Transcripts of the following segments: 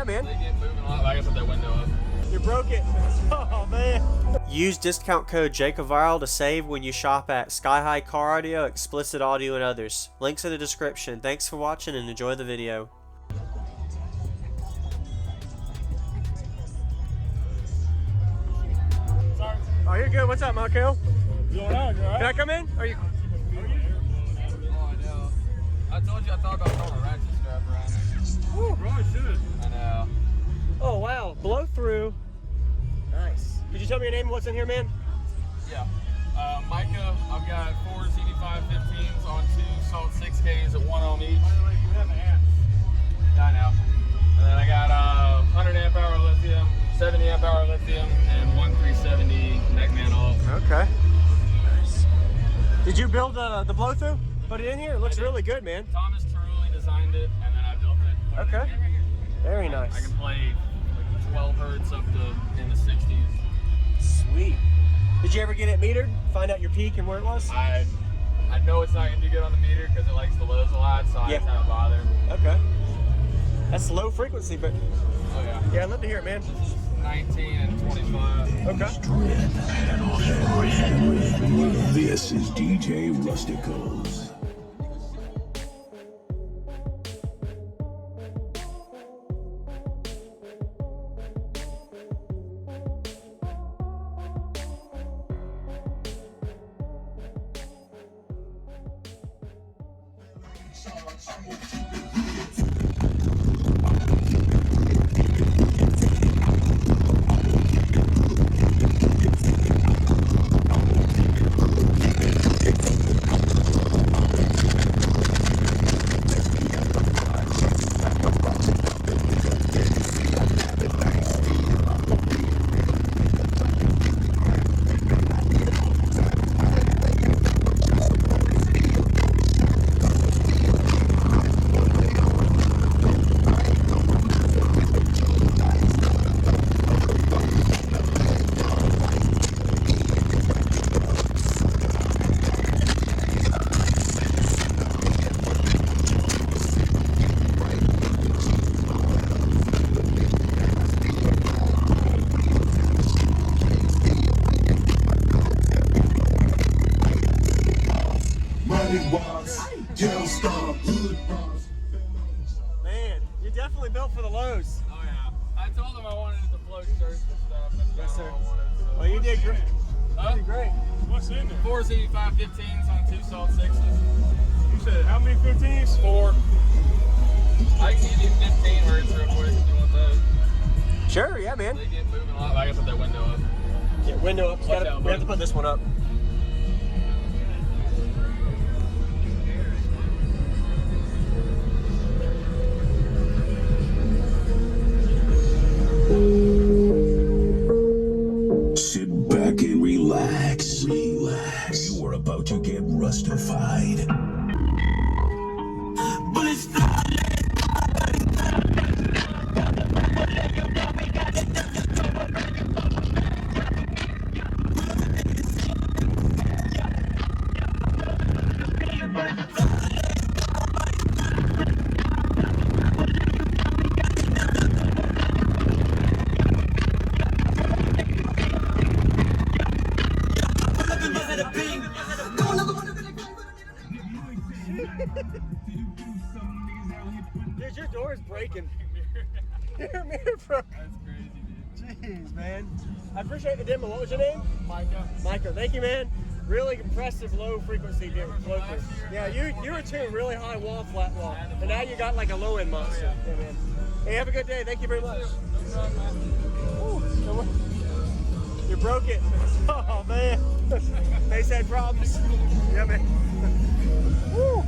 Yeah, man. They get moving a lot. I gotta put that window up. You broke it. Oh, man. Use discount code JACOVIRAL to save when you shop at Sky High Car Audio, Explicit Audio, and others. Links in the description. Thanks for watching and enjoy the video. Sorry. Oh, you're good. What's up, Micah? You going on? You all right? Can I come in? Are you? Oh, I know. I told you I thought about throwing a ratchet strap around there. Woo, probably should. I know. Oh, wow. Blowthrough. Nice. Could you tell me your name and what's in here, man? Yeah. Micah, I've got 4 CD5 15s on 2 Salt 6Ks at 1 ohm each. By the way, you have an amp. Yeah, I know. And then I got 100 amp hour lithium, 70 amp hour lithium, and 1 370 neckman off. Okay. Nice. Did you build the blow-through? Put it in here? It looks really good, man. Thomas Truly designed it, and then I built it. Okay. Very nice. I can play like 12 hertz up to in the 60s. Sweet. Did you ever get it metered? Find out your peak and where it was? I know it's not going to do good on the meter because it likes the lows a lot, so I just haven't bothered. Okay. That's low frequency, but Oh yeah. yeah, I'd love to hear it, man. 19 and 25. Okay. This is DJ Rusticals. Man, you're definitely built for the lows. Oh yeah. I told them I wanted it to float shirts and stuff. That's Yes, kinda sir. what I wanted, so. Oh, you did great. Huh? You did great. What's in there? 4 CD5 15s on 2 Salt 6s. You said how many 15s? 4. I can give you 15 hertz real quick if you want those. Sure, yeah, man. They get moving a lot. I gotta put that window up. Yeah, window up. Watch out, We have to buddy. put this one up. Sit back and relax. Relax. You are about to get rustified. But it's Dude, your door is breaking. Your mirror broke. That's crazy, dude. Jeez, man. I appreciate the demo. What was your name? Micah. Micah. Thank you, man. Really impressive low frequency Remember from flow-through. last year? Yeah, you were tuning really high wall, flat wall. And now you got like a low end monster. Oh, yeah. Yeah, man. Hey, have a good day. Thank you very much. No problem, man. Ooh, you broke it. Oh, man. Face had problems. Yeah, man. Woo.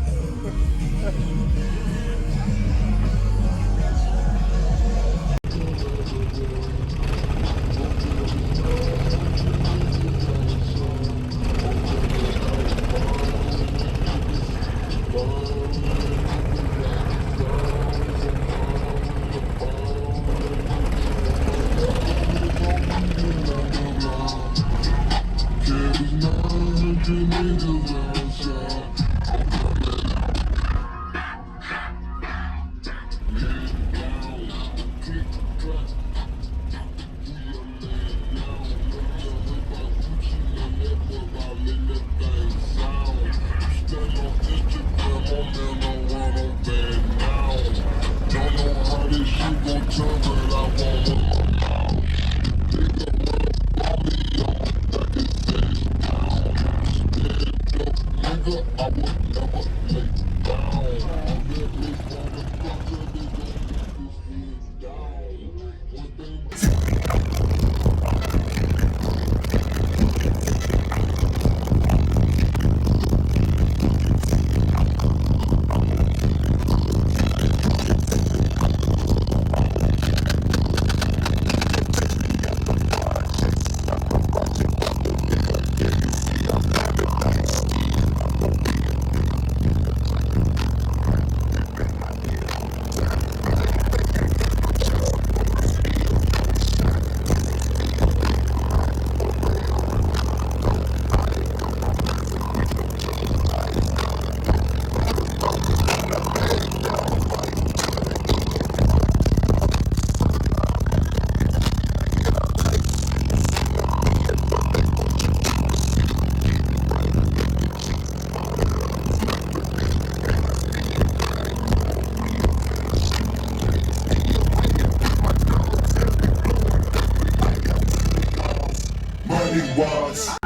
Was.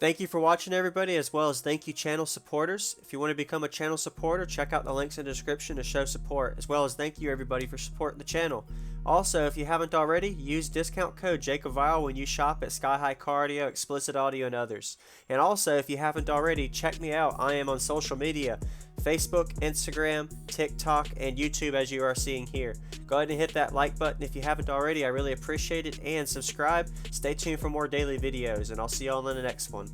Thank you for watching, everybody, as well as thank you channel supporters. If you want to become a channel supporter, check out the links in the description to show support, as well as thank you everybody for supporting the channel. Also, if you haven't already, use discount code JacobViral when you shop at Sky High Car Audio, Explicit Audio, and others. And also, if you haven't already, check me out. I am on social media, Facebook, Instagram, TikTok, and YouTube, as you are seeing here. Go ahead and hit that like button if you haven't already. I really appreciate it. And subscribe. Stay tuned for more daily videos, and I'll see y'all in the next one.